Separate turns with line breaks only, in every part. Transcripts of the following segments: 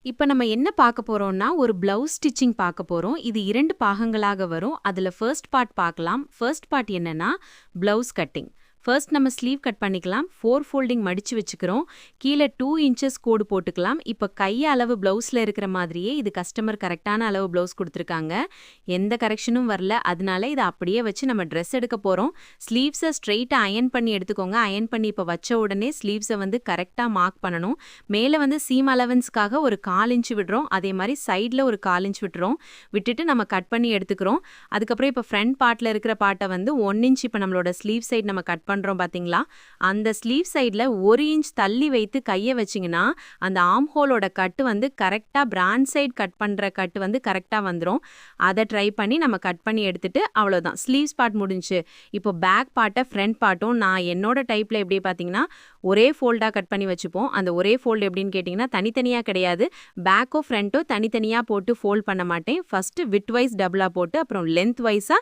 இப்ப நம்ம என்ன பார்க்க போறோம்னா, ஒரு ப்ளவுஸ் ஸ்டிச்சிங் பார்க்க போறோம். இது 2 பாகங்களாக வரும். அதுல ஃபர்ஸ்ட் பார்ட் பார்க்கலாம். ஃபர்ஸ்ட் பார்ட் என்னன்னா, ப்ளவுஸ் கட்டிங். ஃபர்ஸ்ட் நம்ம ஸ்லீவ் கட் பண்ணிக்கலாம். 4 ஃபோல்டிங் மடிச்சு வச்சுக்கிறோம். கீழ 2 இன்ச்சஸ் கோடு போட்டுக்கலாம். இப்ப கை அளவு ப்ளவுஸ்ல இருக்கிற மாதிரியே இது கஸ்டமர் கரெக்ட்டான அளவு ப்ளவுஸ் குடுத்துருக்காங்க. எந்த கரெக்ஷனும் வரல. அதனால இத அப்படியே வச்சு நம்ம ட்ரெஸ் எடுக்க போறோம். ஸ்லீவ்ஸ ஸ்ட்ரெயிட்டா அயர்ன் பண்ணி எடுத்துக்கோங்க. அயர்ன் பண்ணி இப்ப வச்ச உடனே ஸ்லீவ்ஸ கரெக்ட்டா மார்க் பண்ணணும். மேல சீம் அலவன்ஸ்க்காக ஒரு 1/4 இன்ச் விடுறோம். அதே மாரி சைடுல ஒரு 1/4 இன்ச் விட்டுறோம். விட்டுட்டு நம்ம கட் பண்ணி எடுத்துக்கிறோம். அதுக்கப்புறம் இப்ப ஃப்ரண்ட் பார்ட்ல இருக்கிற பார்ட்ட 1 இன்ச் இப்ப நம்மளோட ஸ்லீவ் சைடு நம்ம கட் பண்றோம் பாத்தீங்களா? அந்த ஸ்லீவ் சைடுல 1 இன்ச் தள்ளி வைத்து கைய வச்சீங்கன்னா, அந்த ஆர்ம் ஹோலோட கட் கரெக்ட்டா பிராண்ட் சைடு கட் பண்ற கட் கரெக்ட்டா வந்துரும். அத ட்ரை பண்ணி நம்ம கட் பண்ணி எடுத்துட்டு அவ்வளவுதான். ஸ்லீவ்ஸ் பார்ட் முடிஞ்சுச்சு. இப்போ பேக் பார்ட்ட ஃப்ரண்ட் பார்ட்டும் நான் என்னோட டைப்ல எப்படி பாத்தீங்கன்னா, ஒரே ஃபோல்டா கட் பண்ணி வச்சுப்போம். அந்த ஒரே ஃபோல்ட் எப்படின்னு கேட்டீங்கன்னா, தனித்தனியா கிடையாது. பேக்கோ ஃப்ரண்ட்டோ தனித்தனியா போட்டு ஃபோல்ட் பண்ண மாட்டேன். ஃபர்ஸ்ட் விட் வைஸ் டபுளா போட்டு அப்புறம் லென்த் வைஸா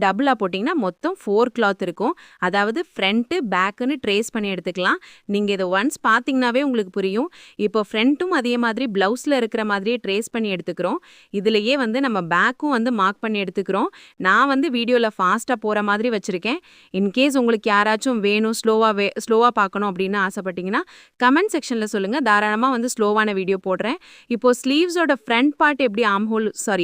டபுளா போட்டீங்கன்னா மொத்தம் 4 கிளாத் இருக்கும். அதாவது ஃப்ரண்ட் பேக்குன்னு ட்ரேஸ் பண்ணி எடுத்துக்கலாம். நீங்க இதை ஒன்ஸ் பார்த்தீங்கன்னாவே உங்களுக்கு புரியும். இப்போ ஃப்ரண்ட்டும் அதே மாதிரி பிளவுஸ்ல இருக்கிற மாதிரியே ட்ரேஸ் பண்ணி எடுத்துக்கிறோம். இதுலயே நம்ம பேக்கும் மார்க் பண்ணி எடுத்துக்கிறோம். நான் வீடியோல ஃபாஸ்டா போற மாதிரி வச்சிருக்கேன். இன்கேஸ் உங்களுக்கு யாராச்சும் வேணும் ஸ்லோவா பார்க்கணும் அப்படின்னு ஆசைப்பட்டீங்கன்னா கமெண்ட் செக்ஷன்ல சொல்லுங்க. தாராளமா ஸ்லோவான வீடியோ போடுறேன். இப்போ ஸ்லீவ்ஸோட ஃப்ரண்ட் பார்ட் எப்படி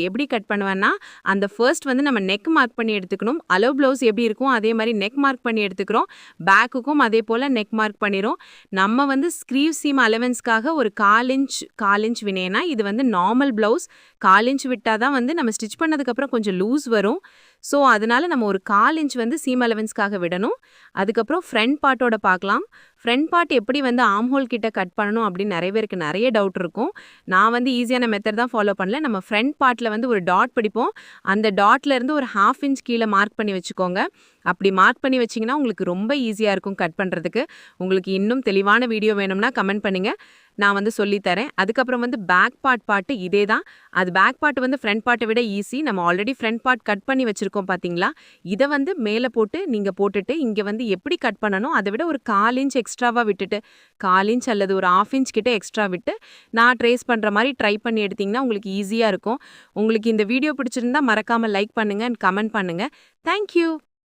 எப்படி கட் பண்ணுவேன்னா, அந்த ஃபர்ஸ்ட் நம்ம நெக் மார்க் பண்ணி எடுத்துக்கணும். அலோ பிளவுஸ் எப்படி இருக்கும் அதே மாதிரி நெக் மார்க் பண்ணி எடுத்துக்கிறோம். பேக்குக்கும் அதே போல நெக் மார்க் பண்ணிரும். நம்ம ஸ்க்ரீவ் சீம் அலவன்ஸ்க்காக ஒரு 1/4 இன்ச் வினேனா, இது நார்மல் பிளவுஸ் 1/4 இன்ச் விட்டாதான் நம்ம ஸ்டிச் பண்ணதுக்கப்புறம் கொஞ்சம் லூஸ் வரும். ஸோ அதனால நம்ம ஒரு 1/4 இன்ச் சீம் அலவன்ஸ்க்காக விடணும். அதுக்கப்புறம் ஃப்ரண்ட் பார்ட்டோட பார்க்கலாம். ஃப்ரண்ட் பார்ட் எப்படி ஆர்ம் ஹோல் கிட்ட கட் பண்ணணும் அப்படின்னு நிறைய பேருக்கு நிறைய டவுட் இருக்கும். நான் ஈஸியான மெத்தட் தான் ஃபாலோ பண்ணல. நம்ம ஃப்ரண்ட் பார்ட்ல ஒரு டாட் பிடிப்போம். அந்த டாட்ல இருந்து ஒரு 1/2 இன்ச் கீழே மார்க் பண்ணி வச்சுக்கோங்க. அப்படி மார்க் பண்ணி வச்சிங்கன்னா உங்களுக்கு ரொம்ப ஈஸியா இருக்கும் கட் பண்றதுக்கு. உங்களுக்கு இன்னும் தெளிவான வீடியோ வேணும்னா கமெண்ட் பண்ணுங்க. நான் சொல்லித்தரேன். அதுக்கப்புறம் பேக் பார்ட் இதே தான். அது பேக் பார்ட் ஃப்ரண்ட் பார்ட்டை விட ஈஸி. நம்ம ஆல்ரெடி ஃப்ரண்ட் பார்ட் கட் பண்ணி வச்சிருக்கோம் பாத்தீங்களா? இதை மேலே போட்டு நீங்க போட்டுட்டு இங்க எப்படி கட் பண்ணணும் அதை விட ஒரு 1/4 இன்ச் எக்ஸ்ட்ராவா விட்டுட்டு 1/4 இன்ச் அல்லது ஒரு 1/2 இன்ச் கிட்ட எக்ஸ்ட்ரா விட்டு நான் ட்ரேஸ் பண்ற மாதிரி ட்ரை பண்ணி எடுத்தீங்கன்னா உங்களுக்கு ஈஸியா இருக்கும். உங்களுக்கு இந்த வீடியோ பிடிச்சிருந்தா மறக்காம லைக் பண்ணுங்க அண்ட் கமெண்ட் பண்ணுங்க. தேங்க்யூ.